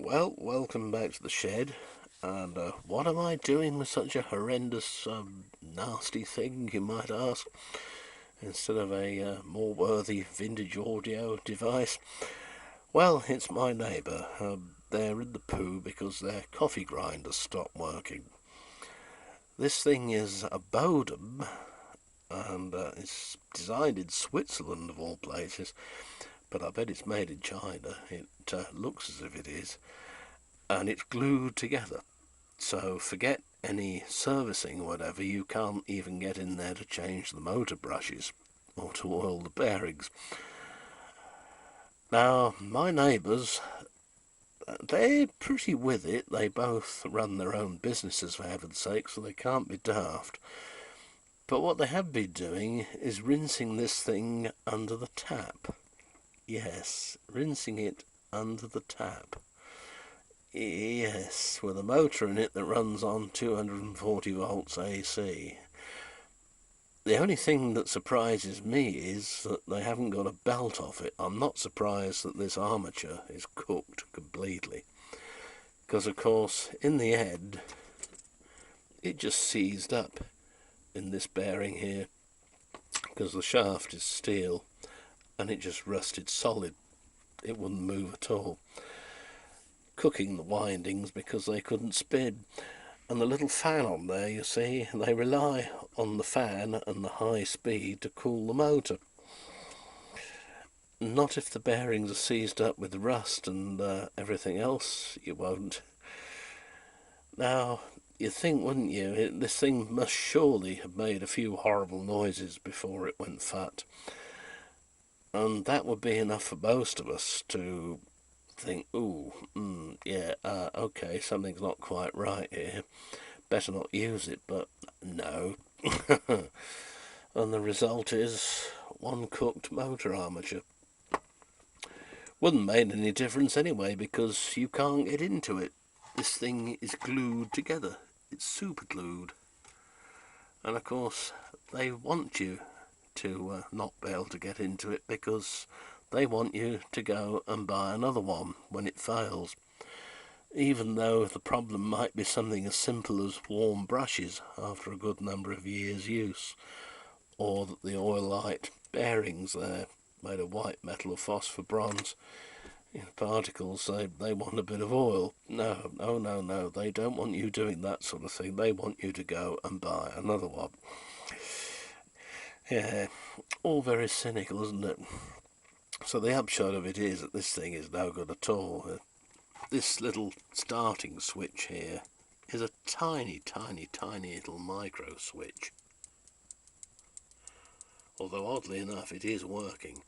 Well, welcome back to the shed. And what am I doing with such a horrendous, nasty thing, you might ask, instead of a more worthy vintage audio device? Well, it's my neighbour. They're in the poo because their coffee grinder stopped working. This thing is a Bodum, and it's designed in Switzerland of all places, but I bet it's made in China. It looks as if it is, and it's glued together. So forget any servicing or whatever, you can't even get in there to change the motor brushes or to oil the bearings. Now, my neighbours, they're pretty with it. They both run their own businesses, for heaven's sake, so they can't be daft. But what they have been doing is rinsing this thing under the tap. Yes, rinsing it under the tap. Yes, with a motor in it that runs on 240 volts AC. The only thing that surprises me is that they haven't got a belt off it. I'm not surprised that this armature is cooked completely. Because, of course, in the end, it just seized up in this bearing here. Because the shaft is steel and it just rusted solid. It wouldn't move at all. Cooking the windings because they couldn't spin. And the little fan on there, you see, they rely on the fan and the high speed to cool the motor. Not if the bearings are seized up with rust and everything else, you won't. Now, you'd think, wouldn't you, this thing must surely have made a few horrible noises before it went fat. And that would be enough for most of us to think, okay, something's not quite right here. Better not use it, but no. And the result is one cooked motor armature. Wouldn't make any difference anyway, because you can't get into it. This thing is glued together. It's super glued. And of course, they want you to not be able to get into it because they want you to go and buy another one when it fails. Even though the problem might be something as simple as warm brushes after a good number of years' use, or that the oil-light bearings there, made of white metal or phosphor bronze, particles, they want a bit of oil. No, they don't want you doing that sort of thing. They want you to go and buy another one. Yeah, all very cynical, isn't it? So the upshot of it is that this thing is no good at all. This little starting switch here is a tiny little micro switch. Although oddly enough it is working.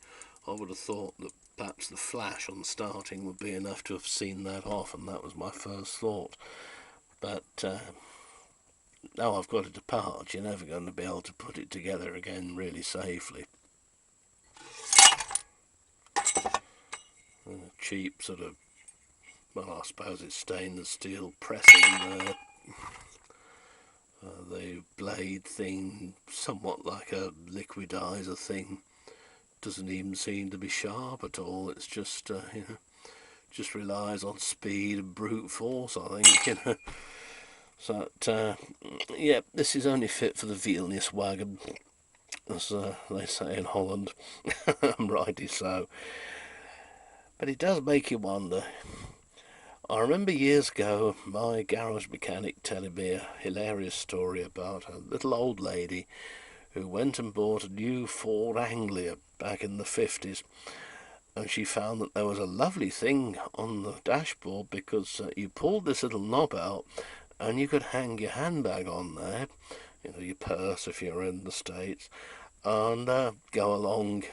I would have thought that perhaps the flash on starting would be enough to have seen that off, and that was my first thought. But now I've got it apart, you're never going to be able to put it together again really safely. A cheap sort of, well, I suppose it's stainless steel pressing the blade thing, somewhat like a liquidizer thing. Doesn't even seem to be sharp at all. It's just just relies on speed and brute force, I think. So yeah, this is only fit for the Vuilniswagen, as they say in Holland. Rightly so. But it does make you wonder. I remember years ago my garage mechanic telling me a hilarious story about a little old lady who went and bought a new Ford Anglia back in the 50s, and she found that there was a lovely thing on the dashboard because you pulled this little knob out and you could hang your handbag on there, your purse if you're in the States, and go along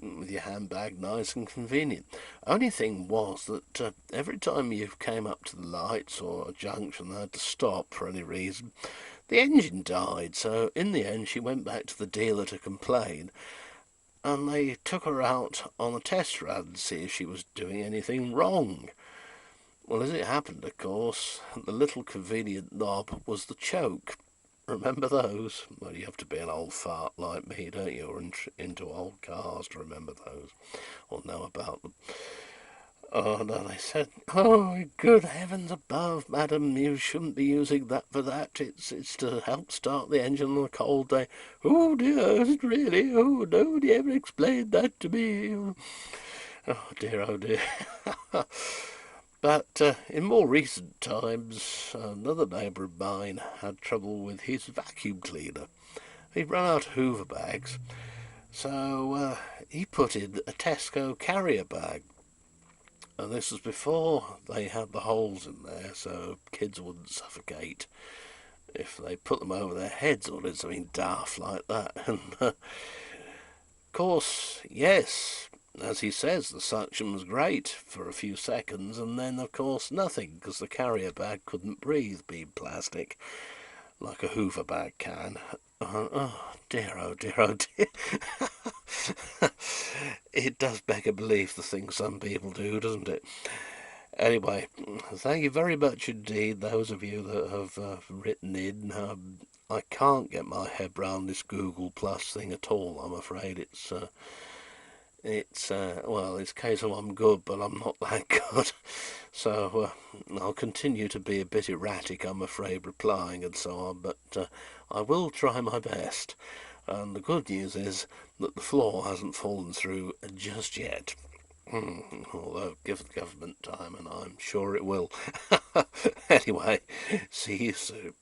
with your handbag nice and convenient. Only thing was that every time you came up to the lights or a junction and had to stop for any reason, the engine died. So in the end she went back to the dealer to complain, and they took her out on a test run to see if she was doing anything wrong. Well, as it happened, of course, the little convenient knob was the choke. Remember those? Well, you have to be an old fart like me, don't you, or into old cars to remember those, or know about them. Oh no, they said, oh, good heavens above, madam, you shouldn't be using that for that. It's to help start the engine on a cold day. Oh dear, really? Oh, nobody ever explained that to me. Oh dear, oh dear. But in more recent times, another neighbour of mine had trouble with his vacuum cleaner. He'd run out of Hoover bags, so he put in a Tesco carrier bag. And this was before they had the holes in there, so kids wouldn't suffocate if they put them over their heads or did something daft like that. And of course, yes, as he says, the suction was great for a few seconds, and then, of course, nothing, because the carrier bag couldn't breathe, being plastic, like a Hoover bag can. Oh dear, oh dear, oh dear. It does beg a belief the things some people do, doesn't it? Anyway, thank you very much indeed, those of you that have written in. I can't get my head round this Google Plus thing at all. I'm afraid well, it's a case of I'm good, but I'm not that good. So I'll continue to be a bit erratic, I'm afraid, replying and so on. But I will try my best. And the good news is that the floor hasn't fallen through just yet. Although, give the government time, and I'm sure it will. Anyway, see you soon.